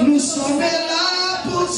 Nous sommes là pour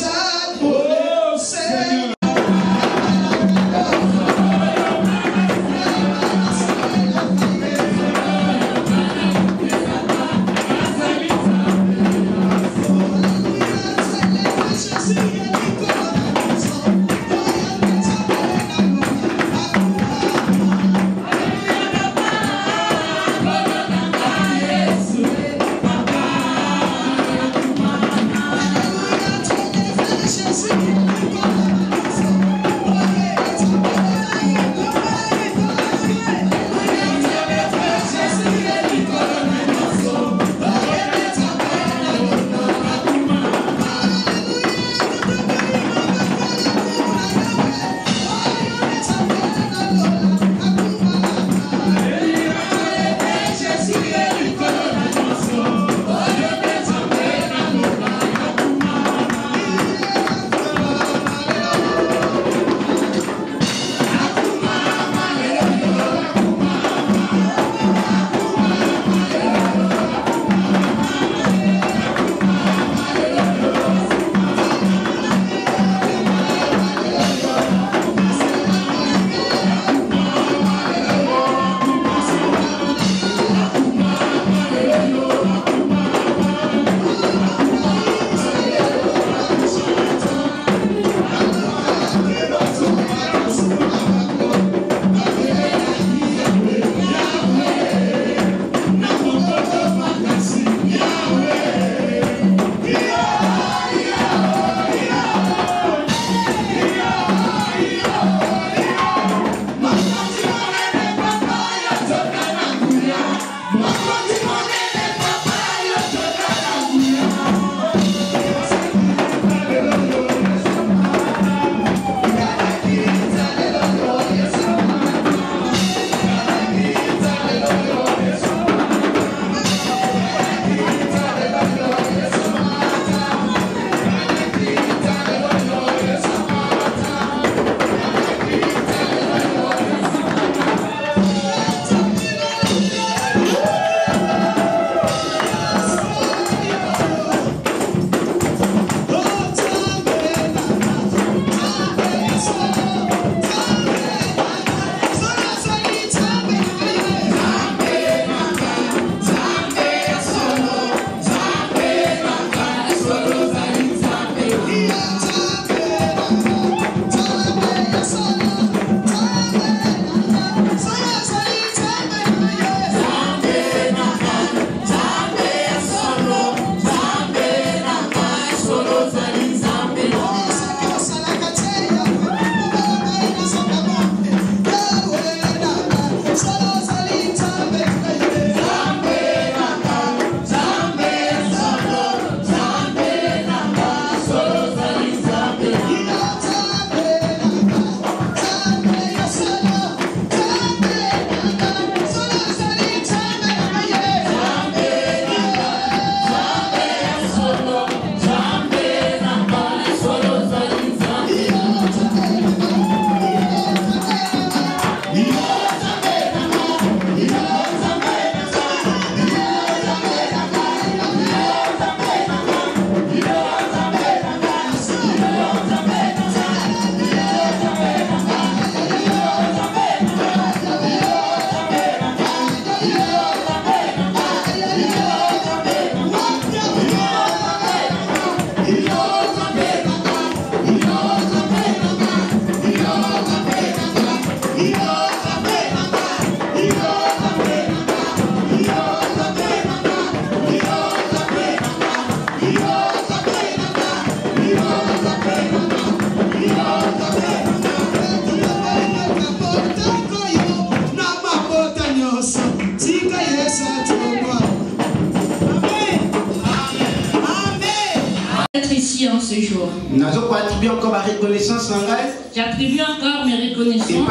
J'attribue encore mes reconnaissances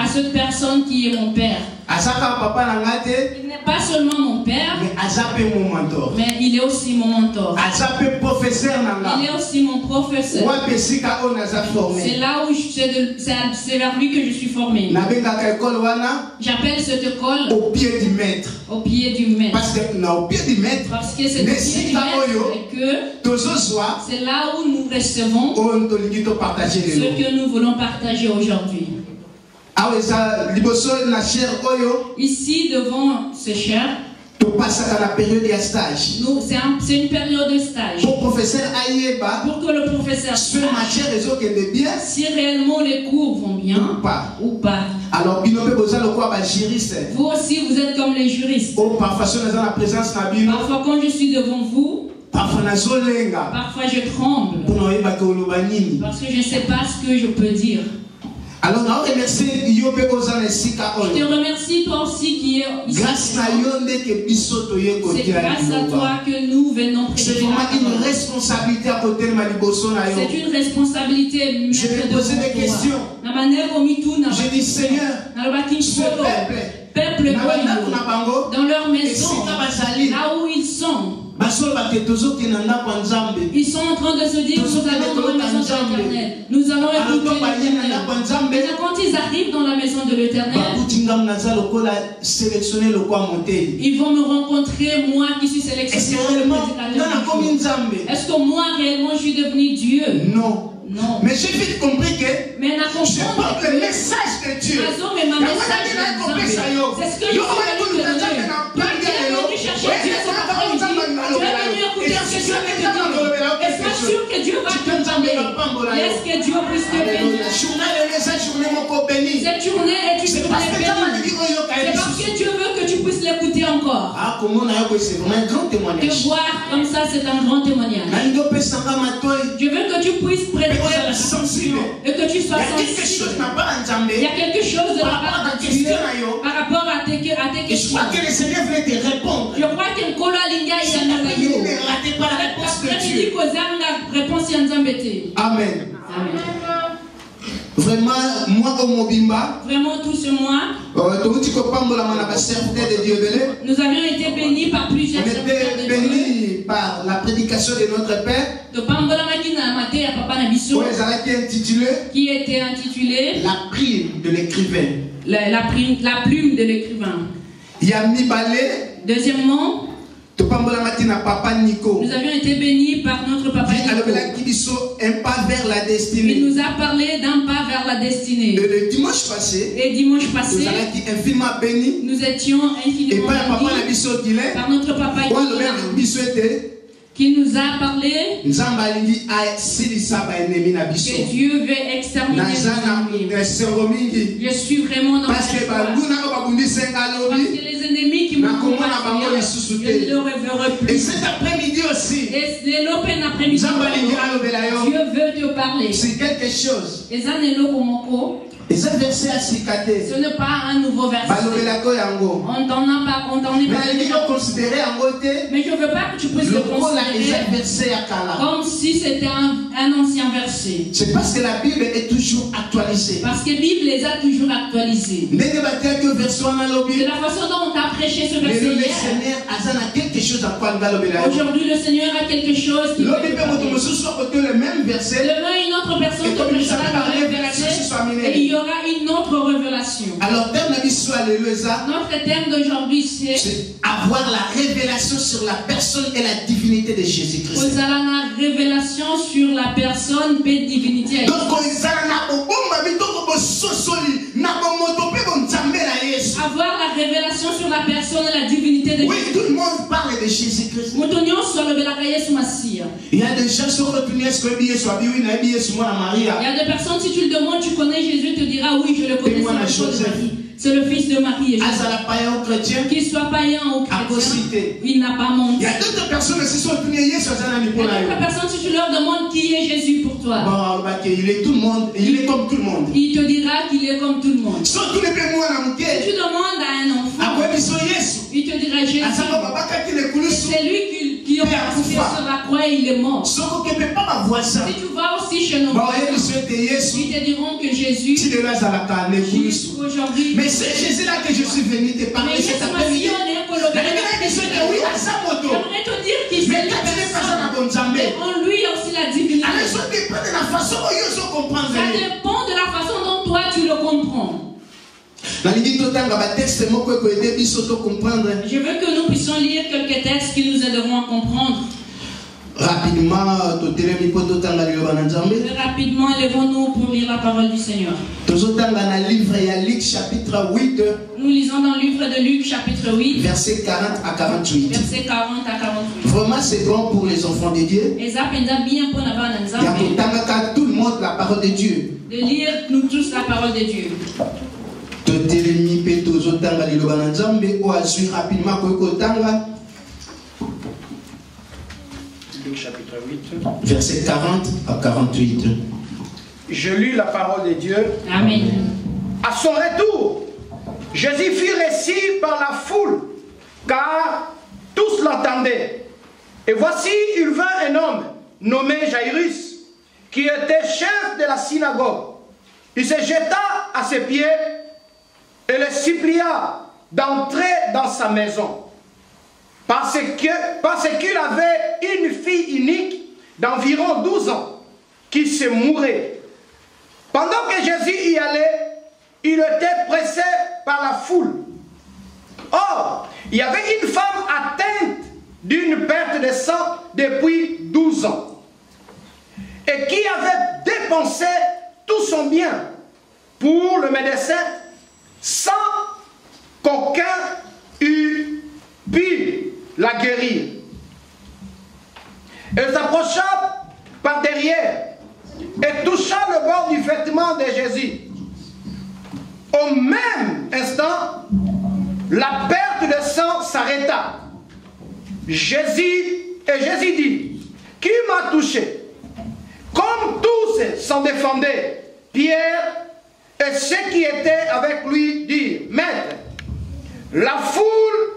à cette personne qui est mon père. Il n'est pas seulement mon père, mais il est aussi mon mentor. Il est aussi mon professeur. C'est là où c'est vers lui que je suis formé. J'appelle cette école au pied du maître. Au pied du maître. Parce que c'est au pied du maître que c'est là où nous recevons ce que nous voulons partager aujourd'hui. Ici devant ce cher, c'est une période de stage. Pour que le professeur sache si réellement les cours vont bien ou pas. Alors, vous aussi, vous êtes comme les juristes. Parfois, quand je suis devant vous, parfois je tremble parce que je ne sais pas ce que je peux dire. Alors, je te remercie toi aussi qui es ici. C'est grâce à toi que nous venons prêcher. C'est vraiment une responsabilité à côté de ma C'est une responsabilité. Je vais poser des questions. Je dis Seigneur, ce peuple dans leur maison, là où ils sont. Ils sont en train de se dire, nous allons dans la maison de l'Éternel. Nous allons écouter l'Éternel. Mais quand ils arrivent dans la maison de l'Éternel, ils vont me rencontrer, moi qui suis sélectionné. Est-ce que moi réellement je suis devenu Dieu? Non. Non. Mais j'ai vite compris que je porte le message de Dieu. C'est ce que je suis venu te donner. Tu es venu chercher Dieu cet après-midi. Tu es venu écouter ce que Dieu veut te dire. Et sois sûr que Dieu va te parler. Laisse que Dieu puisse te bénir. Cette journée est une journée bénie. C'est parce que Dieu veut que tu puisses l'écouter encore. Te voir comme ça, c'est un grand témoignage. Je veux que tu puisses prêter et que tu sois sensible. Il y a quelque chose de la part de Dieu par rapport à tes questions. Je crois que le Seigneur voulait te répondre. Je crois que ne ratez pas la réponse de Dieu. Amen. Amen. Vraiment, moi au Mobimba. Vraiment tout ce mois. Nous avions été bénis par plusieurs serviteurs de Dieu. Bénis par la prédication de notre Père. Qui était intitulé La prime de l'écrivain. La plume de l'écrivain. Deuxièmement, nous avions été bénis par notre papa Nico. Un pas vers la destinée. Il nous a parlé d'un pas vers la destinée. Le dimanche passé, et dimanche passé, nous étions infiniment bénis par notre papa Nico, qui nous a parlé que Dieu veut exterminer nos ennemis. Je suis vraiment dans parce que les ennemis qui m'ont combattu, je ne le reverrai plus. Et cet après-midi aussi, et l'open après-midi, Dieu veut te parler. C'est quelque chose. Ce n'est pas un nouveau verset. On t'en a pas, on t'en est pas. Mais je ne veux pas que tu puisses le considérer comme si c'était un ancien verset. C'est parce que la Bible est toujours actualisée. Parce que la Bible les a toujours actualisés. De la façon dont on t'a prêché ce verset hier. Aujourd'hui le Seigneur a quelque chose qui même verset. Demain une autre personne te prêchera le même verset. Et il y aura une autre révélation. Alors, notre thème d'aujourd'hui, c'est avoir la révélation sur la personne et la divinité de Jésus-Christ. Vous avez la révélation sur la personne et la divinité. Donc, avoir la révélation sur la personne et la divinité de Jésus. Oui, tout le monde parle de Jésus-Christ. Il y a des gens qui sont retenus. Il y a des personnes, si tu le demandes, tu connais Jésus, il te dira oui, je le connais. C'est le fils de Marie. Qu'il soit païen ou chrétien, il n'a pas monté. Il y a d'autres personnes qui sont retenues. Il y a d'autres personnes, si tu leur demandes qui est Jésus pour toi, il est tout le monde. Il est comme tout le monde. Il te dira qu'il est comme tout le monde. Si tu demandes à un enfant, il te dira Jésus. C'est lui qui ont accouché sur la croix et il est mort. Si tu vas aussi chez nos frères, ils te diront que Jésus aujourd'hui. Mais c'est Jésus là que je suis venu te parler cet après-midi. J'aimerais te dire qu'il s'est mais en lui il y a aussi la divinité. Ça dépend de la façon dont toi tu le comprends. Je veux que nous puissions lire quelques textes qui nous aideront à comprendre. Rapidement, lèvons-nous pour lire la parole du Seigneur. Nous lisons dans le livre de Luc, chapitre 8, versets 40 à 48. Versets 40 à 48. Vraiment, c'est bon pour les enfants de Dieu. Il y a tout le monde la parole de Dieu. De lire nous tous la parole de Dieu. Luc chapitre 8. Verset 40 à 48. Je lis la parole de Dieu. Amen. À son retour, Jésus fut reçu par la foule, car tous l'attendaient. Et voici, il vint un homme nommé Jairus, qui était chef de la synagogue. Il se jeta à ses pieds et le supplia d'entrer dans sa maison. Parce qu'il avait une fille unique d'environ 12 ans qui se mourait. Pendant que Jésus y allait, il était pressé par la foule. Or, il y avait une femme atteinte d'une perte de sang depuis 12 ans et qui avait dépensé tout son bien pour le médecin sans qu'aucun eût pu la guérir. Elle s'approcha par derrière et toucha le bord du vêtement de Jésus. Au même instant, la perte de sang s'arrêta. Jésus dit, qui m'a touché? Comme tous s'en défendaient, Pierre et ceux qui étaient avec lui dirent, Maître, la foule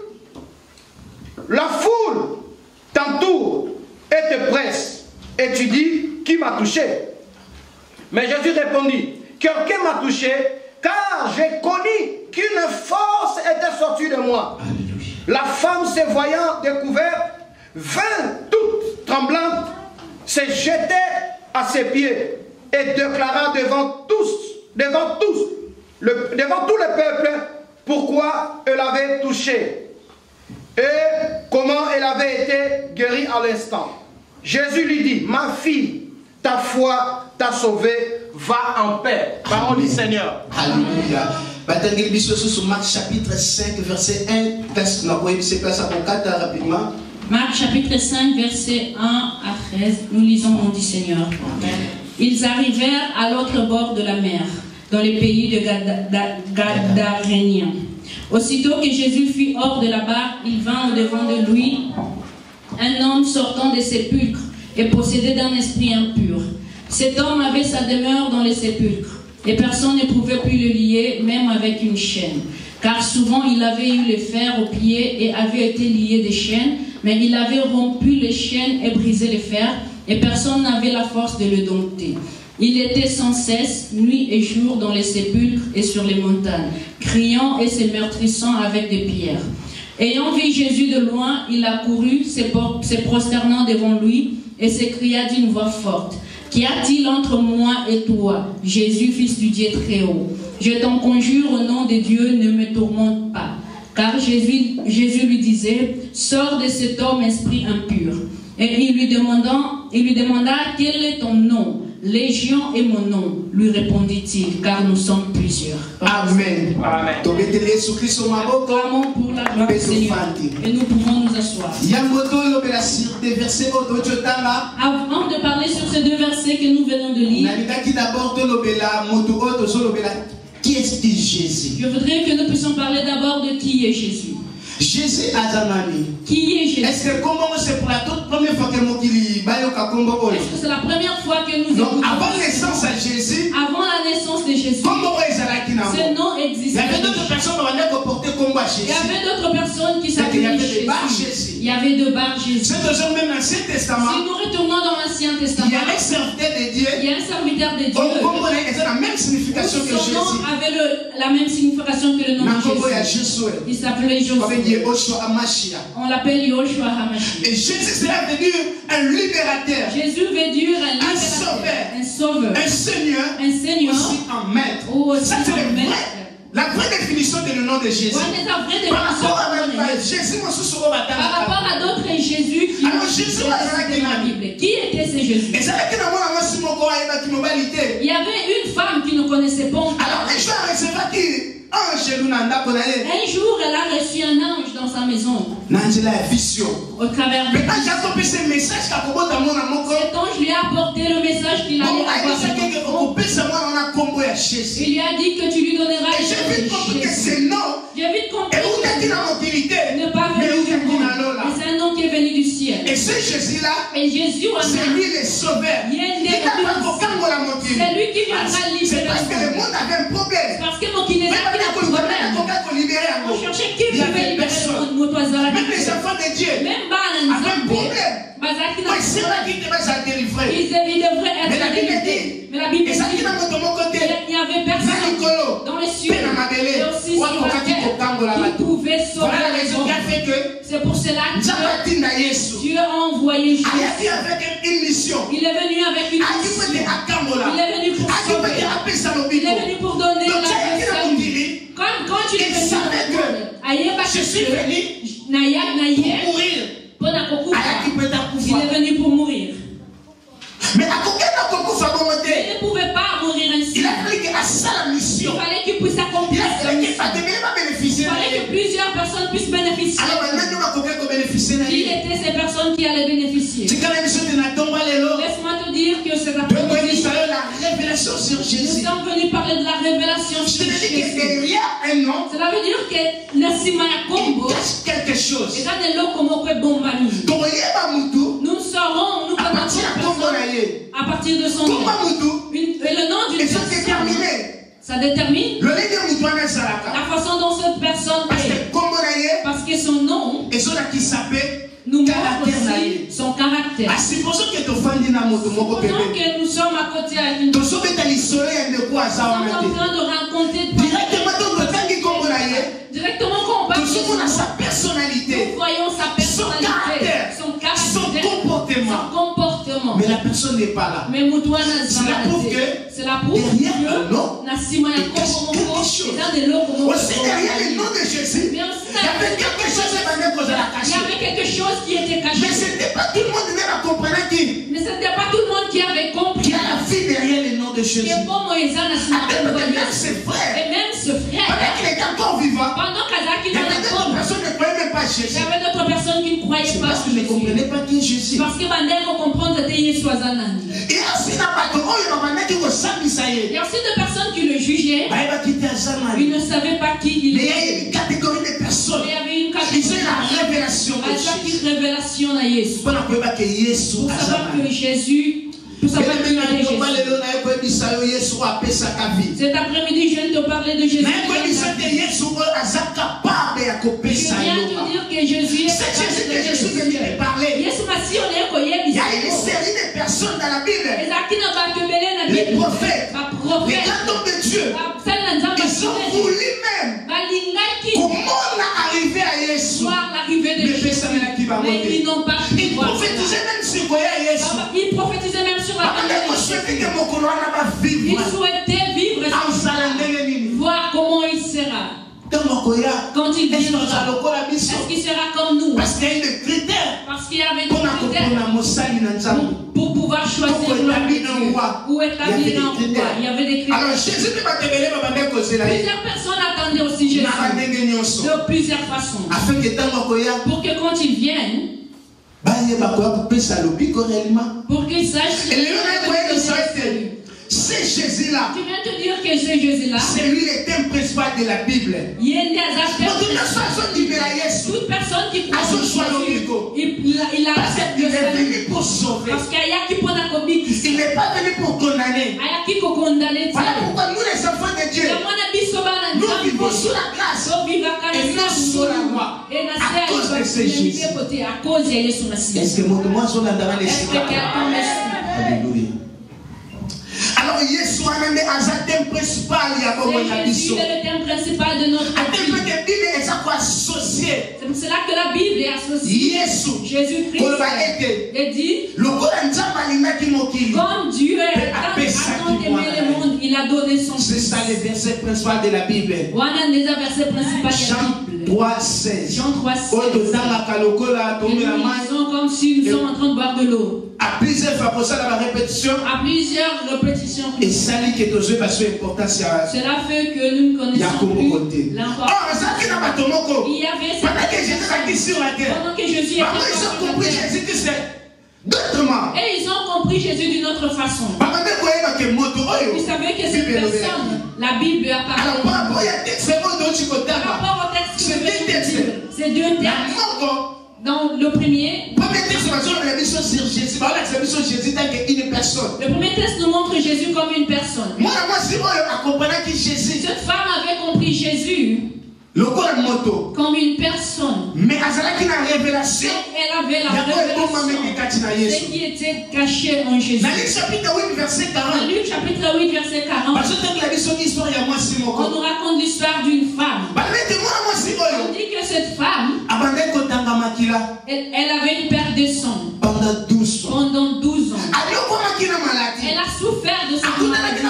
t'entoure et te presse. Et tu dis, qui m'a touché? Mais Jésus répondit, quelqu'un m'a touché, car j'ai connu qu'une force était sortie de moi. Alléluia. La femme, se voyant découverte, vint toute tremblante, se jetait à ses pieds et déclara devant tout le peuple, pourquoi elle avait touché et comment elle avait été guérie à l'instant. Jésus lui dit, ma fille, ta foi t'a sauvée, va en paix. Parole du Seigneur. Alléluia. Marc chapitre 5, verset 1. Marc chapitre 5, verset 1 à 13. Nous lisons au nom du Seigneur. Ils arrivèrent à l'autre bord de la mer, dans les pays de Gadaréniens. Aussitôt que Jésus fut hors de la barque, il vint au-devant de lui un homme sortant des sépulcres et possédé d'un esprit impur. Cet homme avait sa demeure dans les sépulcres, et personne ne pouvait plus le lier, même avec une chaîne. Car souvent il avait eu les fers aux pieds et avait été lié des chaînes, mais il avait rompu les chaînes et brisé les fers, et personne n'avait la force de le dompter. Il était sans cesse, nuit et jour, dans les sépulcres et sur les montagnes, criant et se meurtrissant avec des pierres. Ayant vu Jésus de loin, il accourut, se prosternant devant lui, et s'écria d'une voix forte, « Qu'y a-t-il entre moi et toi, Jésus, fils du Dieu très haut? Je t'en conjure au nom de Dieu, ne me tourmente pas. » Car Jésus lui disait, « Sors de cet homme, esprit impur. » Et il lui demanda, « Quel est ton nom? » « Légion est mon nom, lui répondit-il, car nous sommes plusieurs. Amen. Amen. Clamons pour la gloire du Seigneur. Et nous pouvons nous asseoir. Avant de parler sur ces deux versets que nous venons de lire, qui est Jésus? Je voudrais que nous puissions parler d'abord de qui est Jésus. Jésus Azanani. Qui est Jésus? Est-ce que c'est pour la toute première fois que c'est la première fois que nous écoutons? Avant la naissance de Jésus, avant la naissance de Jésus, ce nom existait. Il y avait d'autres personnes qui ont porté comme Il y avait d'autres personnes qui s'appelaient Jésus. Il y avait deux barres Jésus. Si nous retournons dans l'Ancien Testament, il y a un serviteur de Dieu. Il y a un serviteur de Dieu. La même signification que Jésus. Avait la même signification que le nom de Jésus. Il s'appelait Josué. On l'appelle Yoshua Hamashiach. Et Jésus veut dire un libérateur. Jésus veut dire un libérateur. Un sauveur. Un seigneur. Aussi un maître. Ça c'est le vrai. La vraie définition de le nom de Jésus. Par rapport à d'autres Jésus qui alors Jésus dans la Bible. Qui était ce Jésus? Il y avait une femme qui ne connaissait pas. Alors un jour, elle a reçu un ange dans sa maison. Au travers de cet ange lui a apporté le message qu'il allait avoir. Il lui a dit que tu lui donneras. Et j'ai vite compris que ce nom n'est pas venu du monde, mais c'est un nom qui est venu du ciel. Et ce Jésus-là, c'est lui le sauveur. C'est lui qui viendra libérer. C'est parce que le monde avait un problème. Parce que mon Guinéen on cherchait qui pouvait libérer le monde. Même les enfants de Dieu avaient un problème. Ils devraient être délivrés. Mais la Bible dit qu'il n'y avait personne dans les cieux et aussi sur la terre qui pouvait sauver les hommes. C'est pour cela que Dieu a envoyé Jésus. Il est venu avec une mission. Il est venu pour sauver. Il est venu pour donner la vie. Quand tu es venu, je suis venu pour mourir. Il est venu pour mourir. Mais il ne pouvait pas mourir ainsi. Il a fallu qu'il fasse la mission. Il fallait qu'il puisse accomplir sa mission. Il fallait que plusieurs personnes puissent bénéficier. Alors maintenant, qui étaient ces personnes qui allaient bénéficier? Laisse-moi te dire que c'est la révélation sur Jésus. Nous sommes venus parler de la révélation sur Jésus. Cela veut dire que il cache quelque chose. Nous saurons, nous connaissons à partir de son nom. Et le nom d'une personne, ça détermine la façon dont cette personne est. Parce que son nom nous montre aussi son caractère. Supposons que nous sommes à côté avec une personne. Nous sommes en train de rencontrer directement quand on parle de sa personnalité, nous voyons sa personnalité, son caractère, son comportement. Mais la personne n'est pas là. Cela prouve que derrière le nom, il y a quelque chose. Aussi derrière le nom de Jésus, il y avait quelque chose qui était caché. Mais ce n'était pas tout le monde qui la comprenait. Mais ce n'était pas tout le monde qui avait compris. Il y a la vie derrière le nom de Jésus. Et même ses frères. Et même ce frère. Pendant qu'il était encore vivant. Il y avait d'autres personnes qui ne croyaient même pas Jésus. Il y avait d'autres personnes qui ne croyaient pas. Parce qu'ils ne comprenaient pas qui est Jésus. Parce que comprendre que Jésus est Nani. Il y a aussi des personnes qui le jugeaient. Ils ne savaient pas qui il était. Mais il y a une catégorie de personnes. Il y avait une catégorie. Ils ont la révélation de Jésus. Pour savoir que Jésus. Pour savoir que cet après-midi, je viens de te parler de Jésus. Je viens de dire que Jésus est Jésus que Jésus vient de parler. Il y a une série de personnes dans la Bible. Les prophètes, les grands hommes de Dieu, ils ont voulu même comment on a arrivé à Jésus. Mais ils n'ont pas pu ils prophétisaient même sur Jésus. Ils prophétisaient même sur la vie. Ils souhaitaient vivre voir comment il sera. Quand il viendra, est-ce qu'il sera comme nous? Parce qu'il y a des critères. Parce qu'il y avait des critères pour pouvoir choisir ou établir un roi. Il y avait des critères. Alors Jésus plusieurs personnes attendaient aussi Jésus de plusieurs façons. Pour que quand il vienne, pour qu'il sache c'est Jésus-là. Tu viens de dire que c'est Jésus-là. C'est lui le thème principal de la Bible. Toute personne qui croit en Jésus, il accepte il est venu pour sauver. Parce qu'il y a qui peut il n'est pas venu pour condamner. Voilà pourquoi nous les enfants de Dieu, nous vivons sous la grâce. Et nous laissé Jésus. Est-ce que mon moi son andara les suivre? Alléluia. Alors Jésus a même un thème principal il y a comme Jésus est le thème principal de notre vie. C'est pour cela que la Bible est associée. Jésus-Christ est dit comme Dieu a tant aimé le monde, il a donné son Fils. C'est ça le verset principal de la Bible. Jean 3,16. Jean 3,16. Comme si nous sommes en train de boire de l'eau. À plusieurs fois pour ça la répétition. À plusieurs répétitions. Et ça dit que tu as besoin d'importance. Cela fait que nous ne connaissons plus l'importance. Il y avait cette pendant que Jésus était et ils ont compris Jésus d'une autre façon. Vous savez que cette personne, la Bible a parlé. Par rapport au texte, c'est deux textes. Dans le premier texte nous montre Jésus comme une personne. Cette femme avait compris Jésus comme une personne. Mais elle avait la révélation. Ce qui était caché en Jésus. Dans Luc chapitre 8 verset 40. On nous raconte l'histoire d'une femme. On dit que cette femme, elle avait une perte de sang. Pendant 12 ans. Elle a souffert de cette maladie.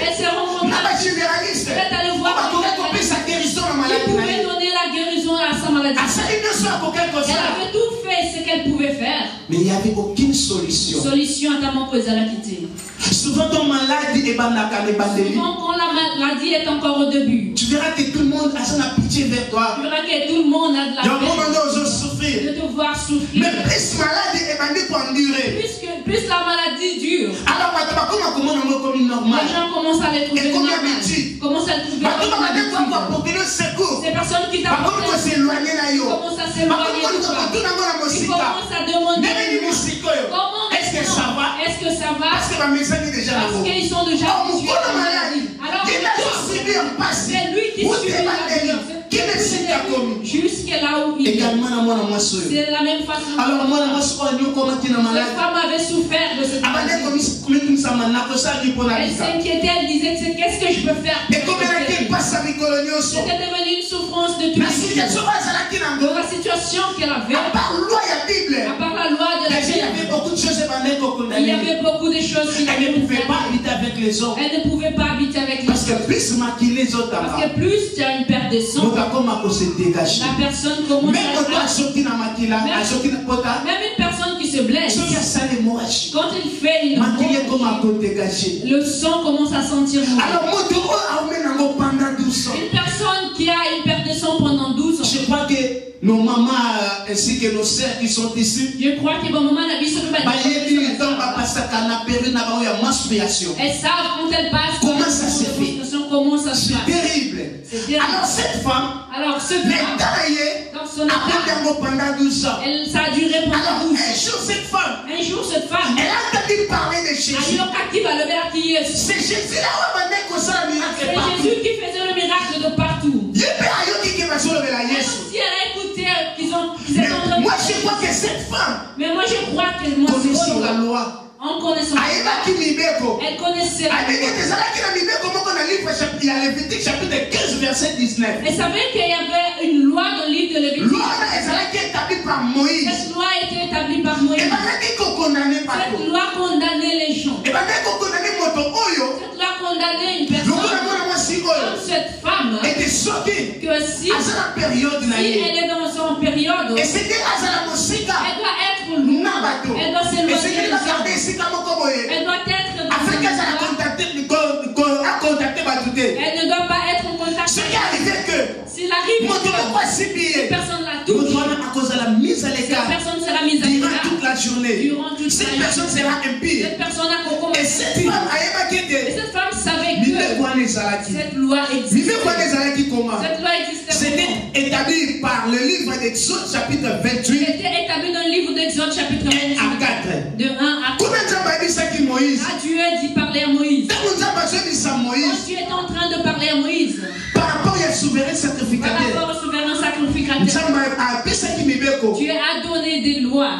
Elle s'est rencontrée. Elle est allée voir qui pouvait donner la guérison à sa maladie. Elle avait tout fait ce qu'elle pouvait faire. Mais il n'y avait aucune solution. Solution à ta manque de la quitter. Souvent ton maladie est souvent quand la maladie est encore au début. Tu verras que tout le monde a son pitié vers toi. Tu verras que tout le monde a de la peine de te voir souffrir. Mais plus maladie est endurer. Plus la maladie dure. Alors les gens commencent à les trouver normales. Commencent à les trouver ces personnes qui t'apportent commencent à s'éloigner de toi. Ils commencent à demander comment est-ce que ça va? Parce qu'ils sont déjà habitués à la maladie. Alors c'est lui qui subit la douleur. Jusqu'à là où il est. C'est la même façon. Alors cette femme avait souffert de cette maladie. Elle s'inquiétait, elle disait qu'est-ce que je peux faire? C'était devenu une souffrance de tous les jours. La situation qu'elle avait, à part la loi de la Bible, il y avait beaucoup de choses qu'elle ne pouvait pas habiter avec les autres. Elle ne pouvait pas habiter avec les autres. Parce que plus tu as une perte de sang, la personne commence à même une personne qui se blesse, quand il fait une le sang commence à sentir mauvais. Une personne qui a une perte de sang pendant 12 ans. Je crois que nos mamans ainsi que nos sœurs qui sont ici, je crois que vos mamans elles savent quand elles passent comment ça se fait. Comment ça se passe. C'est terrible. Alors cette femme, dans son état, pendant 12 ans. Ça a duré pendant 12 ans. Un jour cette femme, elle a entendu parler de Jésus. C'est Jésus là où c'est Jésus qui faisait le miracle de partout. Si elle a écouté qu'ils étaient en train de... Moi je crois que cette femme, mais moi je crois que connaissant la loi, en connaissant elle connaissait il y a Lévitique chapitre 15 verset 19. Elle savait qu'il y avait une loi dans le livre de Lévitique. Cette loi a été établie par Moïse. Cette loi condamnait les gens. Cette loi condamnait une personne comme cette femme que si elle est dans son période, elle doit être loin. Elle doit s'éloigner. Elle doit être elle ne doit pas être en contact. Ce qui arrive que s'il arrive cette personne la touche, cette personne sera mise à l'écart toute la journée. Cette personne sera impie. Cette personne a et cette femme savait que cette loi existait. Cette loi existait. C'était établi par le livre d'Exode chapitre 28. C'était établi dans le livre d'Exode chapitre 28. De 1 à 4. Dieu a dit parler à Moïse. Quand tu es en train de parler à Moïse, par rapport au souverain sacrificateur, sacrificateur. Dieu a donné des lois.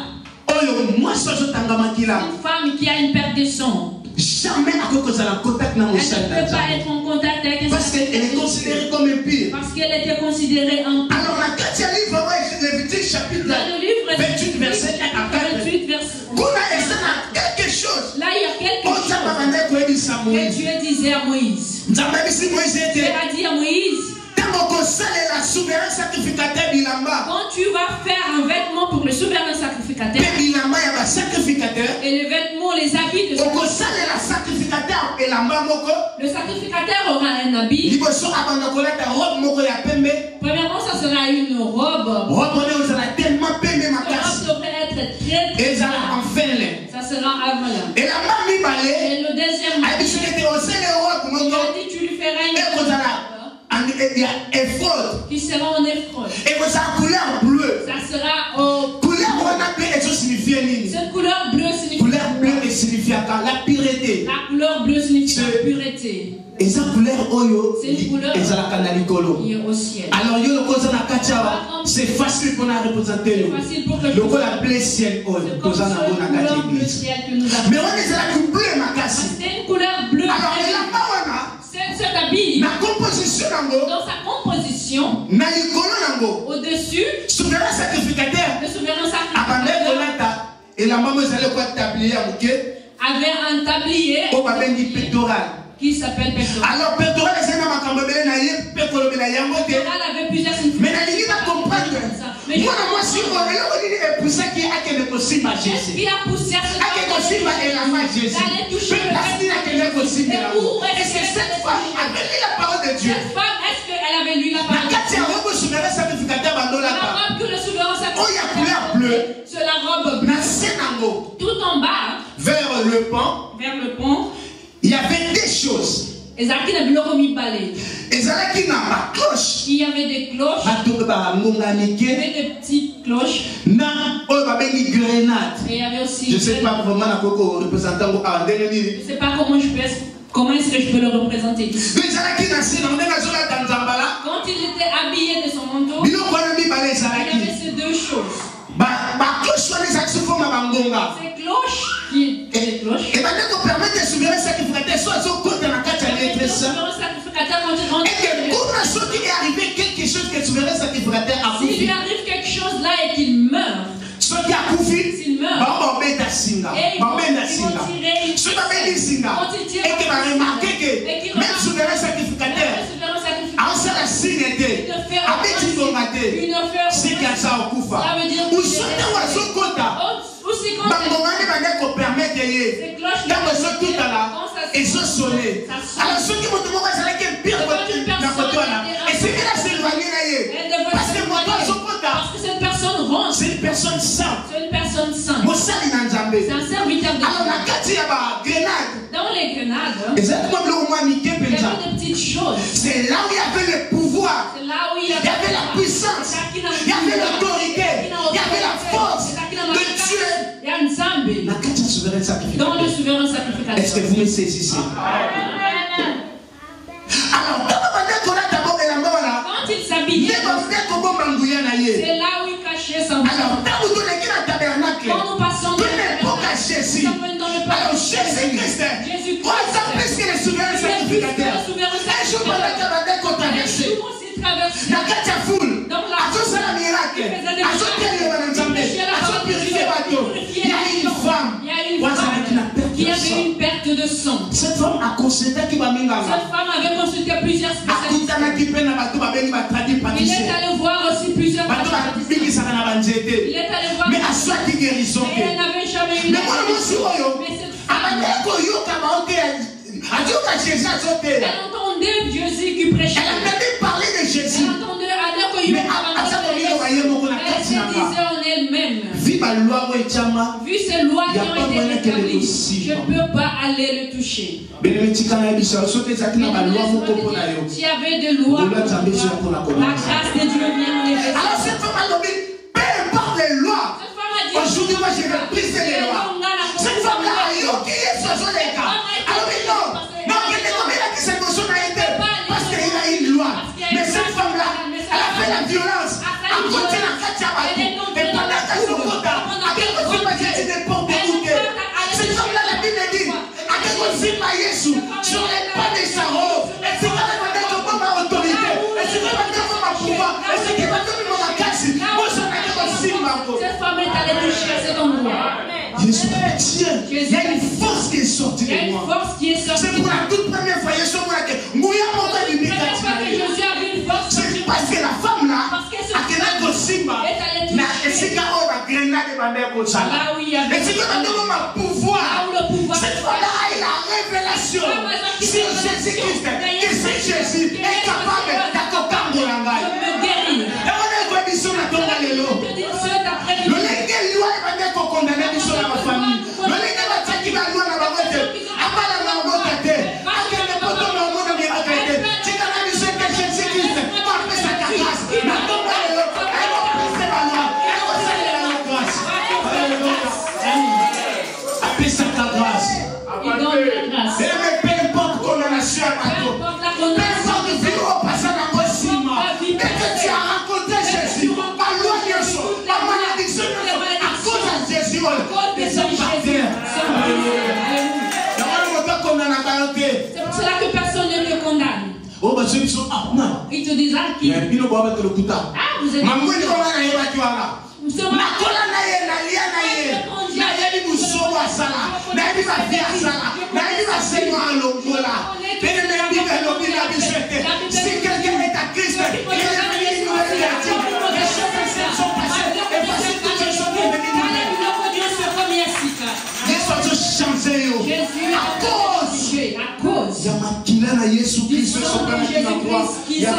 Une femme qui a une perte de sang, jamais elle ne peut pas être en contact avec un parce qu'elle est considérée comme impure. Parce qu'elle était considérée impure. Alors, dans le livre chapitre 28, verset 1 à 4, quelque chose. Là, il y a quelque chose que Dieu disait à Moïse. Dieu a dit à Moïse, quand tu vas faire un vêtement pour le souverain sacrificateur, et le vêtement, les habits de le sacrificateur aura un habit. Premièrement, ça sera une robe. Devrait être très ça sera avant. Et le deuxième habit, il a dit tu lui feras une robe qui sera en éphod. Et sa couleur bleue. Ça sera au cette couleur bleue signifie la pureté. La couleur bleue signifie la pureté. Et sa couleur oyo, c'est une couleur qui est au ciel. Alors c'est facile pour la représenter. Le couleur bleu ciel oyo, mais on est la couleur makasi. C'est une couleur bleue. Alors cet habit, dans sa composition, au-dessus, le souverain sacrificateur, et la maman avait un tablier qui s'appelle pectoral. Alors pectoral avait plusieurs significats. Mais moi si est ce qui a poussé à est-ce que cette femme avait lu la parole de Dieu? Cette femme, est-ce qu'elle avait lu la parole de Dieu? La robe que le souverain sacrificateur, c'est la robe bleue. Tout en bas, vers le pont, il y avait des choses. Il y avait des cloches. Il y avait des petites cloches. Et il y avait aussi. Je ne sais pas vraiment je sais pas comment est-ce que je peux le représenter ici. Quand il était habillé de son manteau, il y avait ces deux choses. Ces cloches qui des cloches. Et maintenant, permettre de souverain sacrificateur soit son côté dans la carte à l'être et est arrivé quelque chose que le souverain sacrificateur a fait. S'il lui arrive quelque chose là et qu'il meurt, s'il meurt, et qu'il va remarquer que même le souverain sacrificateur a un signe c'est qu'il y a ça au Koufa. Ou son permettre et se sonner. Alors ceux qui vont te montrer c'est pire et c'est qu'il a s'éloigné parce que moi cette personne rentre. C'est une personne sainte. C'est une personne sainte. C'est un serviteur de Dieu. Alors la carte il y a grenade. Dans les grenades, il y avait des petites choses. C'est là où il y avait le pouvoir. C'est là où il y avait la puissance. Il y avait l'autorité. Il y avait la force de Dieu. Il y a une Zambé. Dans le souverain sacrificateur. Est-ce que vous me saisissez? Alors, quand il s'habillait, c'est là où il cachait son corps. Quand nous passons dans le alors Jésus-Christ, parce que le souverain sacrificateur, un jour la carte à foule, à tout ça la miracle, à tout il y a une femme qui avait une perte de sang. Cette femme a consulté plusieurs spécialistes. Il est allé voir aussi plusieurs spécialistes. Il est allé voir, mais à soit qui guérison. Mais elle n'avait jamais eu. Mais cette femme, elle entendait Jésus qui prêchait. Elle entendait parler de Jésus. Elle entendait elle se disait en elle-même, vu ces lois qui ont été établies, je ne peux pas aller le toucher. S'il y avait des lois, la grâce de Dieu vient les faire. Alors cette femme a dit, peu importe les lois, aujourd'hui moi je vais briser les lois. Cette femme-là, qui est ce jour les cas. Alors non, cette personne a été parce qu'il y a une loi. Mais cette femme-là, elle a fait la violence. force qui est sortie. C'est pour la toute première fois. C'est parce que la femme là, a pouvoir. Cette fois-là, il a la révélation sur Jésus-Christ. Que c'est Jésus est capable d'accompagner la guerre. C'est pour cela que personne ne le condamne. Ils te disent vous êtes si quelqu'un est à Christ, il n'y a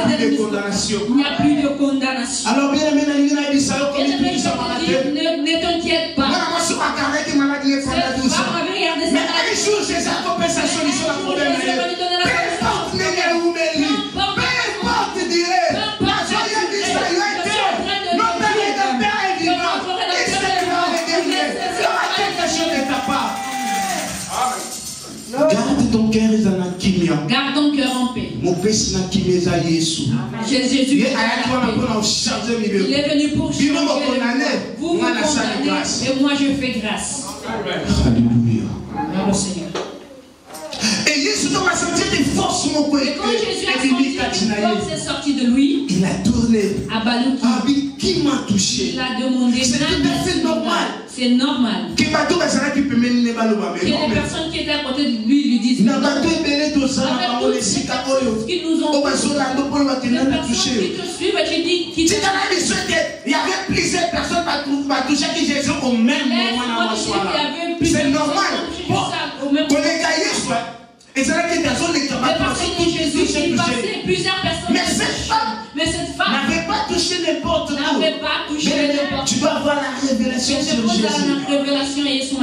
plus de condamnation. Alors bien aimé, ne t'inquiète pas. Mais un jour, Jésus a compris sa solution à problème. Peu importe dirait, la joyeuse d'Israël, notre Père est vivant, il se lèvera le dernier. Il y aura quelque chose de ta part. Garde ton cœur Garde ton cœur en paix. Jésus est venu pour changer vous condamnez et moi je fais grâce. Alléluia. Bravo Seigneur. Et quand Jésus a senti une force est sortie de lui, il a tourné. Qui m'a touché? Il a demandé. C'est tout à fait normal. C'est normal. Que les personnes qui étaient à côté de lui lui disent. Avec tous qui nous ont. Les personnes qui te suivent, tu dis. Il y avait plusieurs personnes touchées qui Jésus au même moment. C'est normal. Et c'est là que Jésus il passait plusieurs personnes. Mais cette femme n'avait pas touché n'importe où. Tu dois avoir la révélation sur Jésus.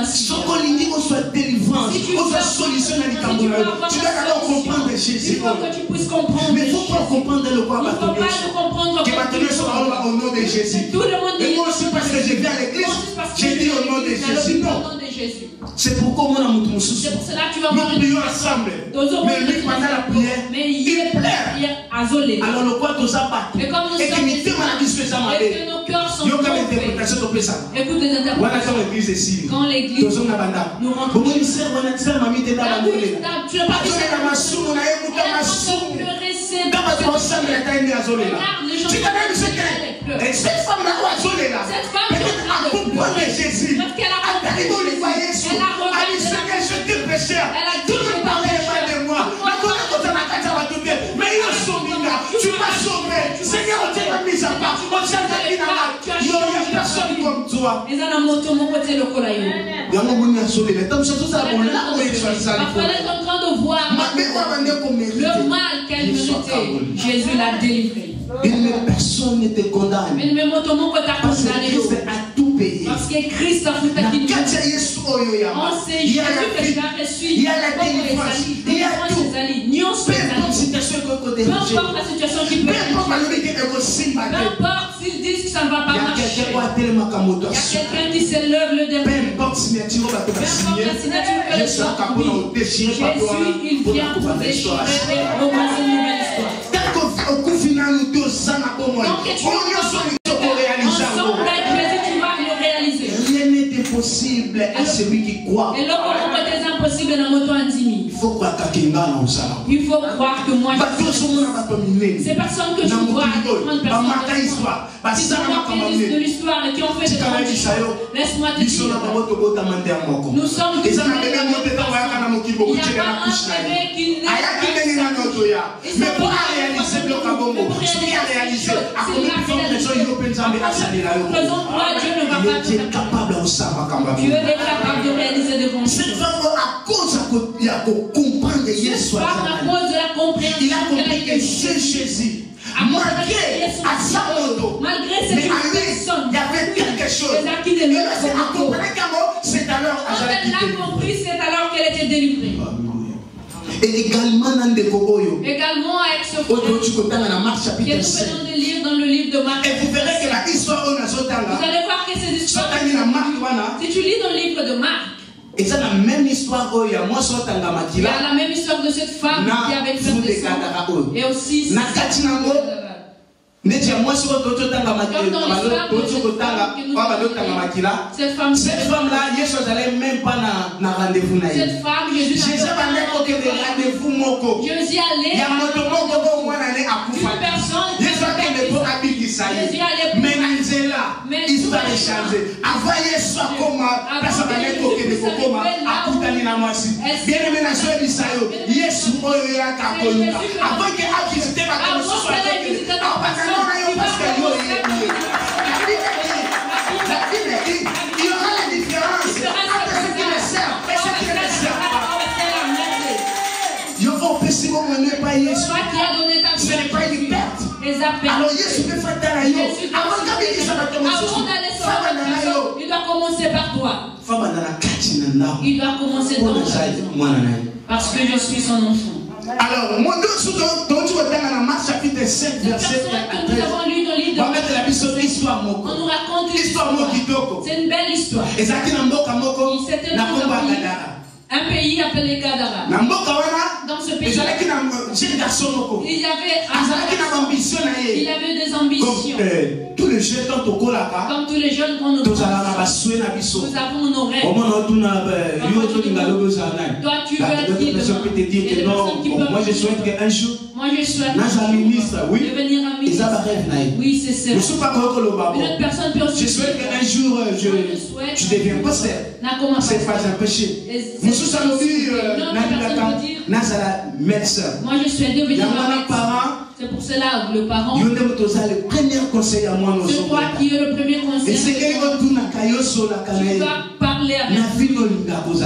Sans qu'on soit délivrance, qu'on soit solution à l'Itamboula. Tu dois d'abord comprendre Jésus. Il faut que tu puisses comprendre. Mais il ne faut pas comprendre le quoi bâtonnier. Il ne faut pas comprendre que bâtonnier soit au nom de Jésus. Tout le monde dit. Et moi aussi parce que je viens à l'église, j'ai dit au nom de Jésus. Non. C'est pourquoi moi dans mon souci. C'est pour cela que tu vas voir. Nous prions ensemble. Mais lui pendant la prière, il pleure. Alors le quoi tout ça bat. Et que nous sommes à la vie ça m'a dit. Il y a quand même interprétation de ça. Écoute les interprétations. Quand l'église nous rentre. Comment il sert mon accent mamie t'es dans la tu n'as pas dit ça ma soum na écouté ma soum. Quand tu ensemble la taille à Zolela. Tu connais ce que cette femme là à Zolela. Cette femme a compris Jésus. Elle a dit Seigneur, je te pécheur. Tout le monde parlait pas de moi. Mais il a sauvé là. Tu m'as sauvé. Seigneur, on t'a mis à part. On t'a mis à part. Il n'y a personne comme toi. Il y a un monde qui a sauvé. Il est en train de voir le mal qu'elle méritait. Jésus l'a délivré. Et personne ne te condamne. Parce que Christ a tout payé. Parce que Christ a tout payé. On sait Jésus que tu as reçu. Il y a la délivrance. Il y a tout. Peu importe la situation qui peut être. Peu importe s'ils disent que ça ne va pas marcher. Il y a quelqu'un qui se lève le dernier. Peu importe la signature que le Jésus, il vient pour déchirer et recommencer une nouvelle histoire. Rien n'est impossible à celui qui croit. Et l'autre des impossibles dans moto andimi. faut croire que moi je suis. Ces personnes que je vois, grandes personnes de l'histoire et qui ont fait des grandes choses. Laisse-moi te dire. Nous sommes tous. Il n'y a pas un bébé qui mais pour réaliser le Kabongo, Dieu est capable de réaliser des bons choses. Cette femme, à cause de la compréhension, il a compris que c'est Jésus. Malgré cette personne, il y avait quelque chose. Et là, c'est à comprendre c'est alors qu'elle était délivrée. Et également avec ce frère, que nous venons de lire dans le livre de Marc. Et vous verrez que la histoire vous allez voir que ces histoires, si tu lis dans le livre de Marc, et c'est la même histoire il y a la même histoire de cette femme qui avait une femme de sang. Et aussi cette femme-là, Jésus n'allait même pas na rendez-vous. Cette femme, Jésus allait que des rendez-vous moko. Jésus allait. Il y a moto moko pour aller à Koufa. Jésus allait pour habiter ça. Mais Angela, histoire est changée. Avant Jésus comment personne n'allait que des comment à Koutani na Mwasi. Bien aimé na soeur Bisayo, Jésus oyo ya kakoluka. Avant que a visité ma comme ce soit. Il y aura la différence entre ce qui me sert et ce qui me sert pas. Ce n'est pas une perte. Alors Jésus peut faire ta rayon. Il doit commencer par toi. Il doit commencer dans ta maison. Parce que je suis son enfant. Alors, moi, dans Marc chapitre 7, verset 13, on va mettre la histoire. On nous raconte une histoire. C'est une belle histoire. Et ça qui n'a pas un pays appelé Gadara. Dans ce pays, il y avait des ambitions. Tous les jeunes comme tous les jeunes qu'on nous avons nos rêves. Toi, tu veux être qui devant. Moi, je souhaite qu'un jour, devenir un ministre. Oui, c'est ça. Une autre personne peut aussi. Je souhaite qu'un jour, je deviens pasteur. C'est pas un péché. Moi je suis devenu parent. C'est pour cela le parent. C'est toi qui es le premier conseiller. Tu dois parler avec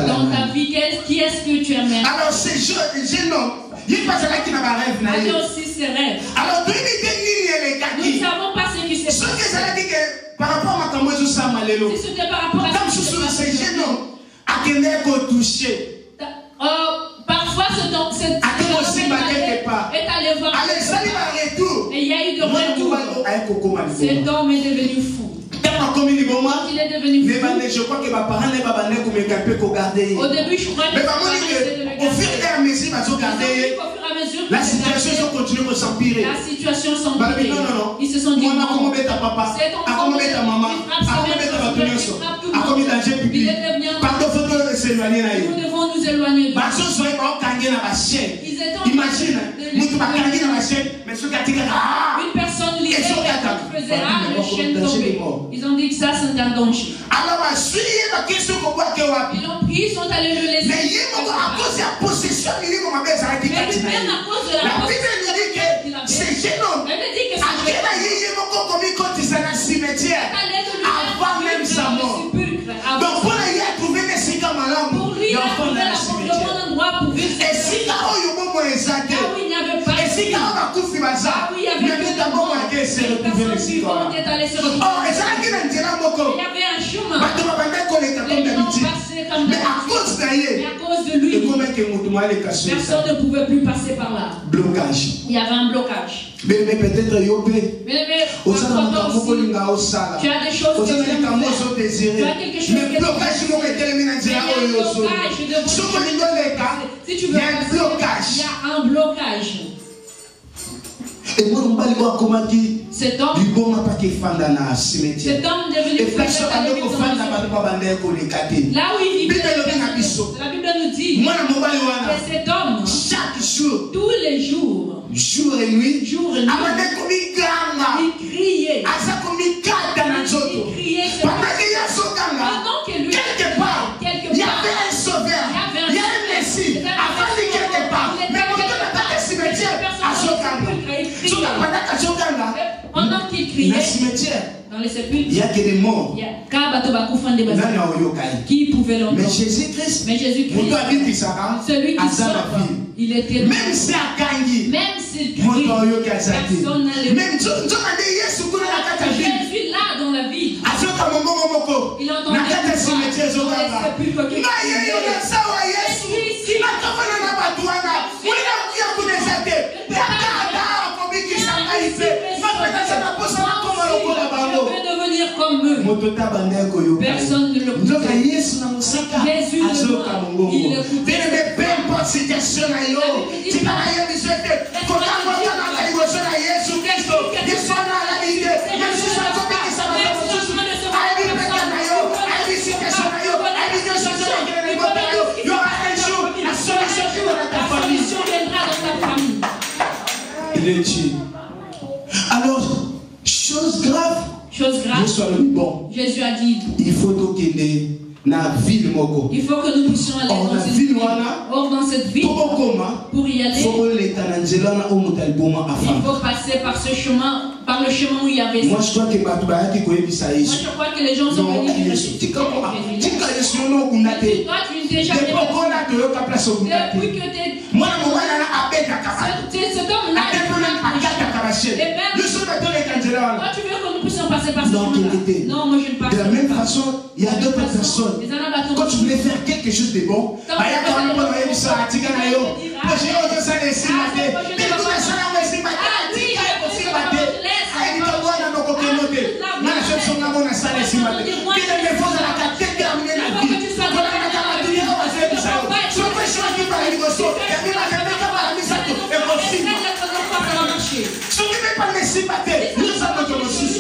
dans ta vie. Qui est-ce que tu aimes? Alors ces jeunes hommes, il passe là qui n'a pas rêve. Il y a aussi ses rêves. Alors nous ne savons pas ce qui s'est passé. Par rapport à ma si c'était par rapport à ces jeunes hommes à qui n'est qu'au toucher. Parfois, est allé voir. Et il y a eu de retour. Cet homme est devenu fou. Il est devenu fou. Je crois que mes parents ne pas garder. Au début, je crois que au fur et à mesure, la situation continue de s'empirer. La situation s'empire. Ils se sont dit non. C'est ton frère. Nous devons nous éloigner de lui. Imagine, une personne liée faisait le chien tombé. Ils ont dit que ça c'est un danger. Alors, ils ont pris, ils sont allés le laisser. Mais à cause de la possession, mais même à cause de la Bible nous dit que ces jeunes hommes, avant même sa mort. Donc, pour lui trouver des cigares malades, pour lui, il a trouvé le bon endroit pour vivre. Et si il n'y avait pas, et si il y avait un chemin. Mais à cause de lui, personne ne pouvait plus passer par là. Blocage. Il y avait un blocage. Mais peut-être tu as des choses que tu as quelque chose mais blocage, si tu veux, il y a un blocage. Et moi, on va comment dit cet homme devenu là où il vivait, la Bible nous dit que cet les jours. Jour et nuit. Jour et nuit. Il criait. Il criait. Pendant que lui, quelque part, il y avait un sauveur. Il y a un Messie. Avant de quelque part. Mais quand on n'a pas de cimetière, pendant qu'il criait, dans les sépulcres, il y a que des morts. Qui pouvait l'entendre? Mais Jésus-Christ, celui qui sort, il était même si s'il crie, personne n'allait. même Jésus là dans la ville, il entendait comme eux. Personne ne le connaît. Jésus le voit. Il l'écoute. Peu importe situation, il est Dieu. Alors, chose grave. Jésus a dit, il faut que nous puissions aller dans cette ville. Or, dans cette ville, pour y aller, il faut passer par ce chemin, par le chemin où il y avait ça. Moi, je crois que les gens sont venus dire Jésus. Toi, tu n'es jamais depuis que toi, tu veux que nous puissions passer par ce chemin. Non, moi je ne passe pas. De la même façon, il y a d'autres personnes. Quand tu voulais faire quelque chose de bon,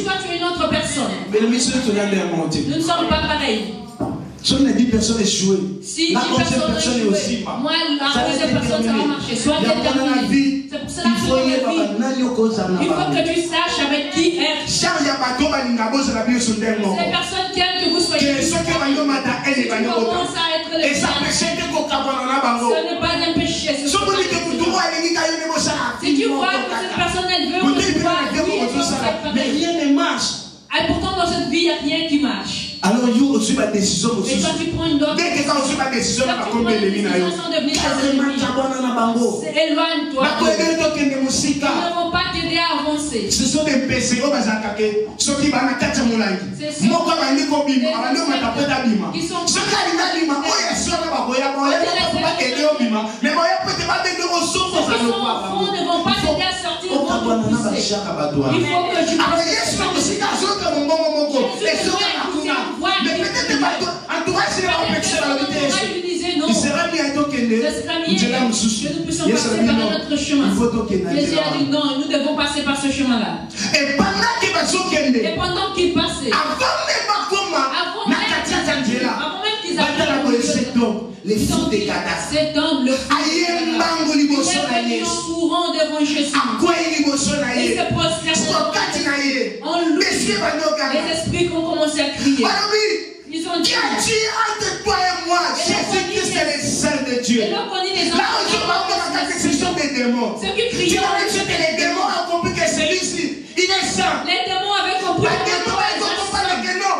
toi, tu es une autre personne. Nous ne sommes pas pareils. Si on a 10 personnes échouées, si 10 personnes échouées, moi, la 11e personne, ça va marcher. Soit déterminé. C'est pour cela que il faut que tu saches avec qui être. C'est les personnes qui aiment que vous soyez. Tu commences à être les ce n'est pas un péché. Si tu vois que cette personne, elle veut que tu vois, mais rien ne marche. Et pourtant, dans cette vie, il n'y a rien qui marche. Alors, il y a aussi ma décision. Et quand tu prends une autre décision de devenir tes ennemis, éloigne-toi. Ils ne vont pas t'aider à avancer. Ce sont des péchés qui sont qui ne vont pas t'aider à sortir. Il faut que tu il sera bientôt que nous passer par notre chemin. Jésus a dit non, nous devons passer par ce chemin-là. Et pendant qu'il passait, avant même qu'ils arrivent, les fils de Gada, cet homme, le fils de courant devant Jésus. Il se prosterne en loup. Les esprits ont commencé à crier. Ils ont dit, entre toi et moi, Jésus-Christ est le Saint de Dieu. Là où je vois que ce sont des démons. Tu vois que les démons ont compris que celui-ci, il est saint. Les démons avaient compris que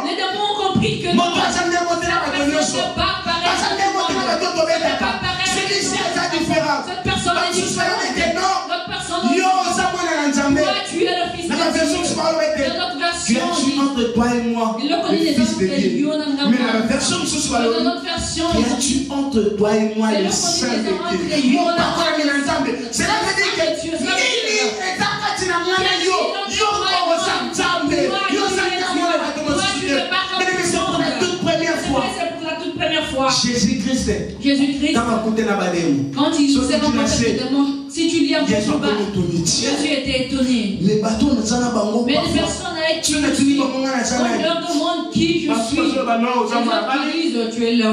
les démons ont compris que celui-ci est différent. Cette personne est différente. Notre personne est toi, tu es le fils de Dieu. Tu as entre toi et moi, le fils de Dieu. Mais la version de notre version, tu as entre toi et moi, le Saint de Dieu. Cela veut dire que Jésus-Christ, quand il s'est rencontré, si tu lis un peu plus bas, Jésus était étonné. Mais les personnes ont été étonnées. On leur demande qui je suis. Ils disent tu es là.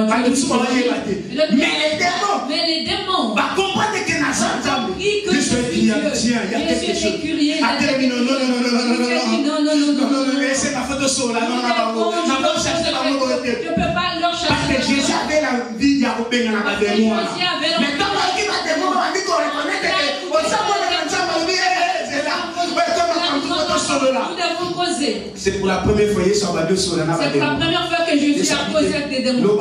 Mais les démons ont compris que c'est ma faute de saut là, non, parce que Jésus avait la vie d'Yahweh dans la démon. Mais quand on dit la démon, on dit qu'on reconnaît que c'est pour la première fois c'est pour la première fois que Jésus a causé avec des démons.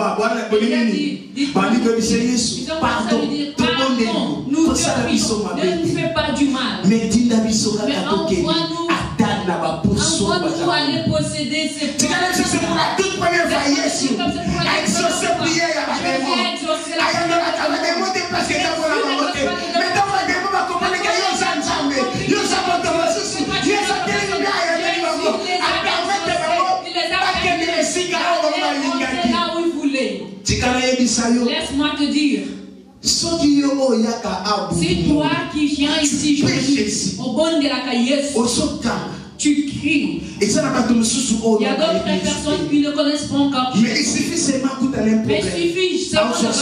Il a dit, pardon, nous te prions, ne nous fais pas du mal. Mais envoie-nous aller posséder ces c'est pour la toute première fois Jésus a exaucé prière à la démon. Laisse-moi te dire, si toi qui viens ici au bon de la caisse, tu cries. Il y a d'autres personnes qui ne connaissent pas encore. Mais il suffit seulement que tu as un problème. Mais il suffit seulement d'avoir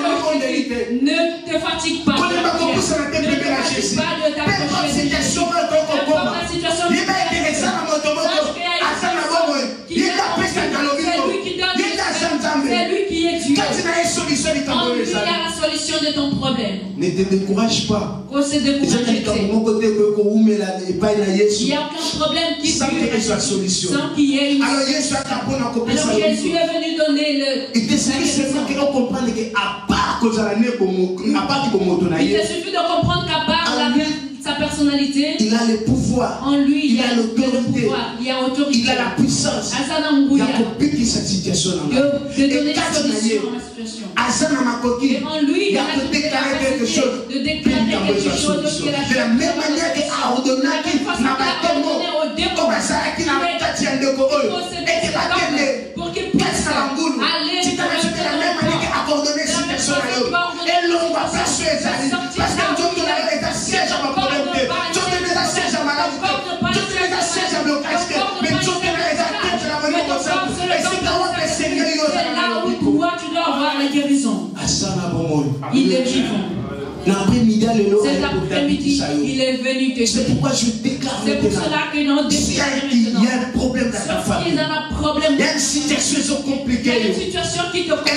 un problème. Ne te fatigue pas. Ne te fatigue pas de t'approcher de Jésus. Peu importe la situation qui est c'est lui qui est Dieu. En lui, il y a la solution de ton problème. Ne te décourage pas. Il n'y a aucun problème qui sans qu'il y ait une solution. Sans qu'il y ait une alors Jésus est venu donner le. Il te suffit seulement que l'on comprenne qu'à part que il te suffit de comprendre qu'à part sa personnalité, il a le pouvoir, en lui il a l'autorité, il a l'autorité, il a la puissance, il a compris cette situation de donner la solution à la situation. Et en lui, il a déclaré quelque chose, de la même manière qu'il a ordonné pour qu'il puisse aller il est vivant. Cet après-midi, il est venu te dire. C'est pourquoi je déclare. C'est pour cela que nous déclarons maintenant. Il y a un problème dans ta famille. Il y a un problème. Il y a une situation compliquée. Il y a une situation qui te complique.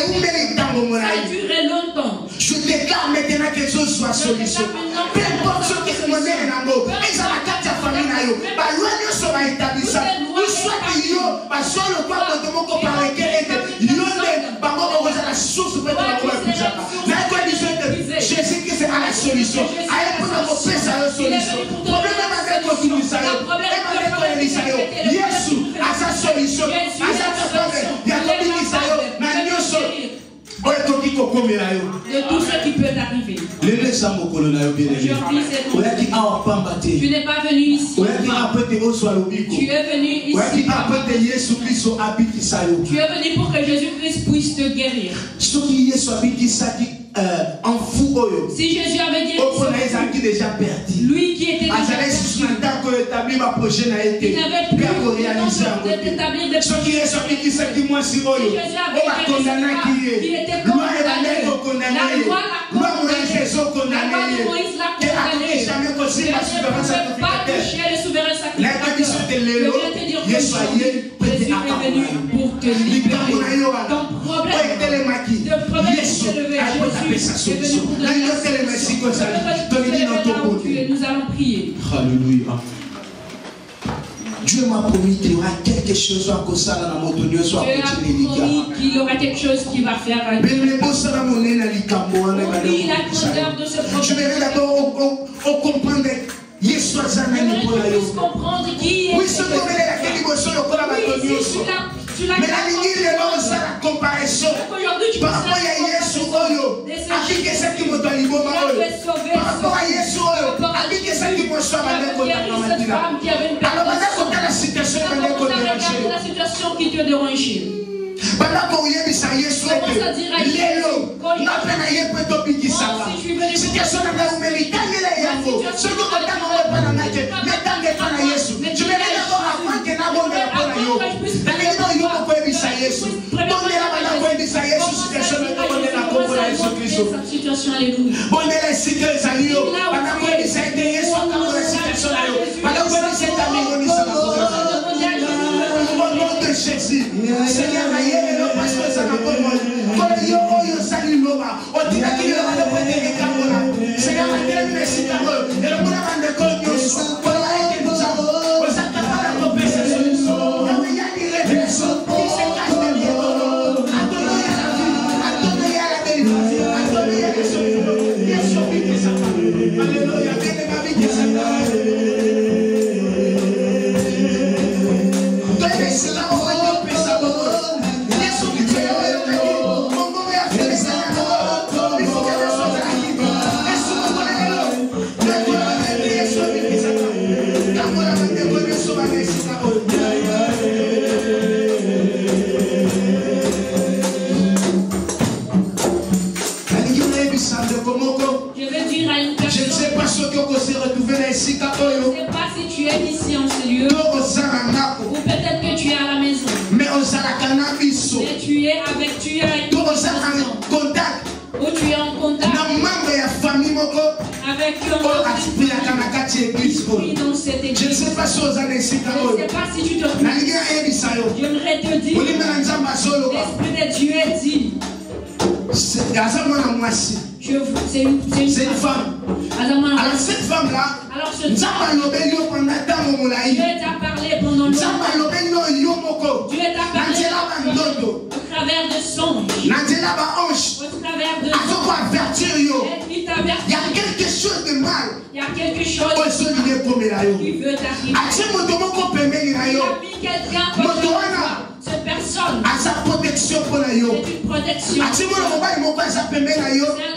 Ça a duré longtemps. Je déclare maintenant que Dieu soit solution. Peu importe ce qui se monnaie dans le mot. Et ça va ta famille. Bah, loin de ce va établir. Ou soit qu'il y a, bah, soit le corps de mon copain qui est. Il y a la source pour être Jésus qui c'est à la solution. Allez pour la solution. Problème avec votre Jésus à sa solution. À sa problème. Il y a de tout ce qui peut t'arriver. Tu n'es pas venu ici. Tu es venu ici. Tu es venu pour que Jésus-Christ puisse te guérir. Si Jésus avait guéri lui qui était déjà perdu, il n'avait plus d'établir des projets. Si Jésus avait guéri qui était condamné, la loi l'a condamné, la loi de Moïse l'a condamné. Il ne peut pas toucher le souverain sacrificateur. Je viens te dire que Jésus est venu pour te libérer. Ton problème s'est levé. Jésus est venu pour donner la solution. Nous allons prier. Alléluia. Dieu m'a promis qu'il y aura quelque chose à cause de la moto. Dieu a promis qu'il y aura quelque chose qui va faire. Oui, la grandeur de ce problème. Je vais d'abord comprendre. Comprendre qui est. Oui, ce que mais la ligne de l'eau, c'est la comparaison. Par rapport à Yesu, appliquez ce qui me donne par rapport à Yesu, appliquez ce qui me soit alors, maintenant, la situation qui te dérange. Pendant qu'on y est, ça y est, l'élo, n'appelle y est peut topiki ça va. Situation de la humilité, il est yango. Ce que vous avez pas dans la tête, mais tant que pas na Yesu. Je vais d'abord avant que na bonne la bonne yo. Dans les gens yo ko ebi ça Yesu. Donc là bana ko ebi ça Yesu. cette situation, alléluia. Bon, il a cité les alliés. Pendant qu'on dit ça, il y a des gens qui ont la situation là. Pendant qu'on dit c'est ami, on dit ça. Au nom de Jésus, Seigneur, aïe, le pasteur, ça n'a pas mal. Quand il y a salut l'homme, on dit qu'il y a le prêtre qui est là. Seigneur, on dit que c'est là. Et le monde a demandé qu'on y soit. On a été nous avons. On s'est capable de couper ces solutions. Il y a des réflexions qui se cachent derrière. Attendez à la vie, attendez à la délivrance, attendez à la solution. Bien sûr, oui, que ça va. Alléluia, bien de ma vie que ça va. Je ne sais pas si tu es ici en ce lieu, ou peut-être que tu es à la maison, mais tu es avec, tu es avec une contact, ou tu es en contact avec dans cette église. Je ne sais pas si tu te j'aimerais te dire, l'Esprit de Dieu dit, c'est une femme. Alors cette femme-là, Dieu t'a parlé pendant longtemps. Dieu t'a parlé au travers de songes, au travers de il t'avertit. Il y a quelque chose de mal. Il y a quelque chose qui veut t'arriver. Il a mis quelqu'un comme cette personne. C'est une protection. C'est un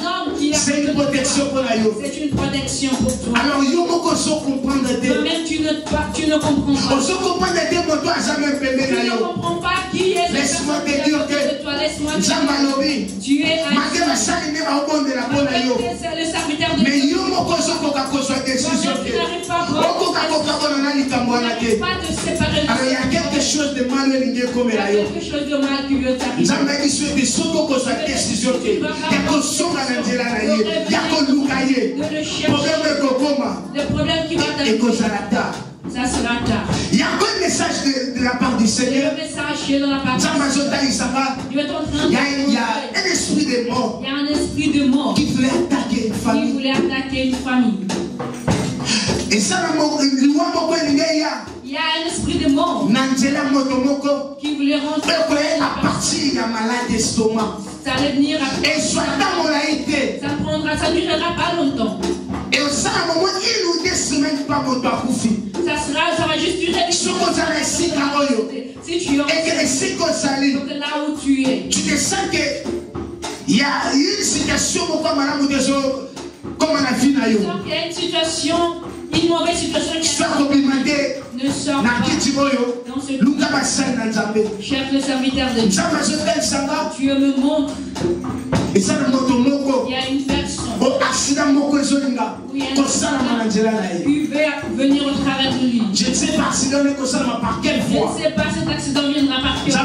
homme qui a c'est une protection pour toi. C'est une protection pour toi. Alors, toi-même, tu ne comprends pas. Tu ne comprends pas qui est laisse-moi te dire que tu es le serviteur de Dieu. Alors, il y a quelque chose de mal qui veut t'arriver. Le problème qui va t'arriver, ça sera tard. Il y a un message de la part du Seigneur. Il y a un esprit de mort. Il y a un esprit de mort qui voulait attaquer une famille. Et ça, il y a un esprit de mort qui voulait rentrer à partir de malade d'estomac. Ça allait venir après. Et soit ça ne durera pas longtemps. Et au sein d'un moment, une ou 2 semaines, pas mon doigt couffé. Ça va juste durer des jours. Si tu es là où tu es, tu te sens qu'il y a une situation comme on a vu. Il y a une situation, une mauvaise situation qui ne sort pas dans ce lieu. Cher le serviteur de Dieu, Dieu me montre. Il y a une personne qui veut venir au travers de lui. Je ne sais pas par quelle fois. Je ne sais pas si cet accident viendra par quelle fois.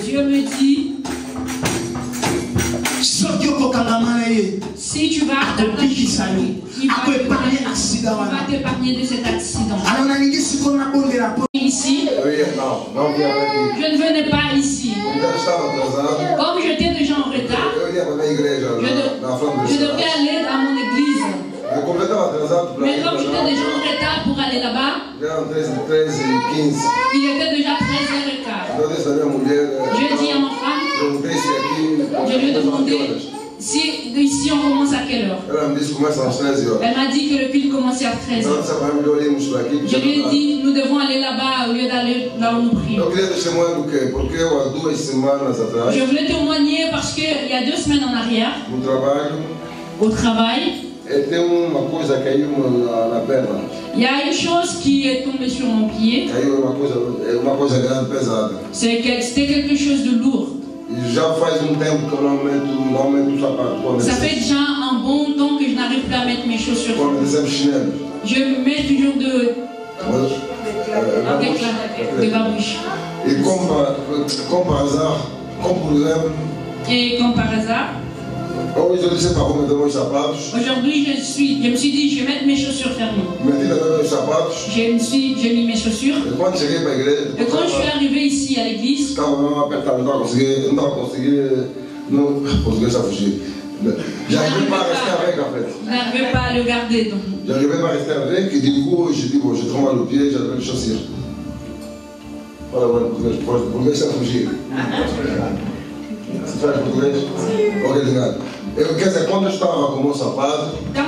Dieu me dit, si tu vas il va t'épargner de cet accident. Ici, je ne venais pas ici. Comme j'étais déjà en retard, je devais aller à mon église. Mais comme j'étais déjà en retard pour aller là-bas, il était déjà 13h15. Je dis à ma femme, je lui ai demandé si ici on commence à quelle heure. Elle m'a dit que le culte commençait à 13h. Je lui ai dit, nous devons aller là-bas au lieu d'aller là où nous prions. Je voulais témoigner parce qu'il y a 2 semaines en arrière, au travail, il y a une chose qui est tombée sur mon pied. C'était quelque chose de lourd. Ça fait déjà un bon temps que je n'arrive plus à mettre mes chaussures. Je me mets toujours de babouche. Et comme par hasard, Aujourd'hui, je me suis dit, je vais mettre mes chaussures fermées. J'ai mis mes chaussures. Et quand je suis arrivé ici à l'église, j'arrivais pas à rester avec en fait. Je n'arrivais pas à le garder donc. J'arrivais pas à rester avec et du coup j'ai dit bon, j'ai trop mal au pied, j'avais les chaussures. Voilà, pour me laisser fugir. C'est ça le portugais? Ok, legal. Quer dizer, quando eu estava com o meu sapato, então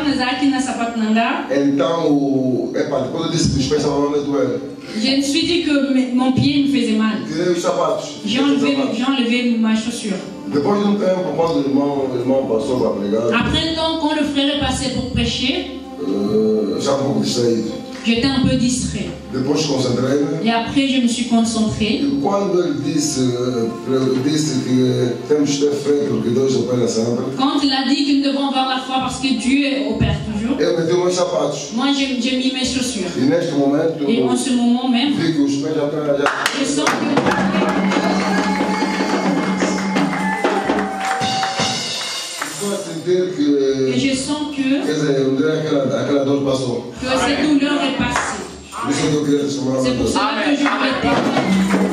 quando eu disse que os pés estavam me doendo, je me suis dit que mon pied me faisait mal. Tirei os sapatos. J'ai enlevé ma chaussure. Depois de um tempo, quando o irmão passou para pregar, après un temps, quand le frère est passé pour prêcher, j'étais un peu distraído. J'étais un peu distrait. Depois concentrei-me. Et après, je me suis concentré. E quando ele disse que temos de ter fé porque Deus opera sempre. Quand il a dit que nous devons avoir la foi parce que Dieu opère toujours. Eu meti meus sapatos. Moi, j'ai mis mes chaussures. E neste momento, et en ce moment même, vi que os pés já je sens que et je sens que aquela dor passou. Que cette douleur est passée. C'est pour cela que je vais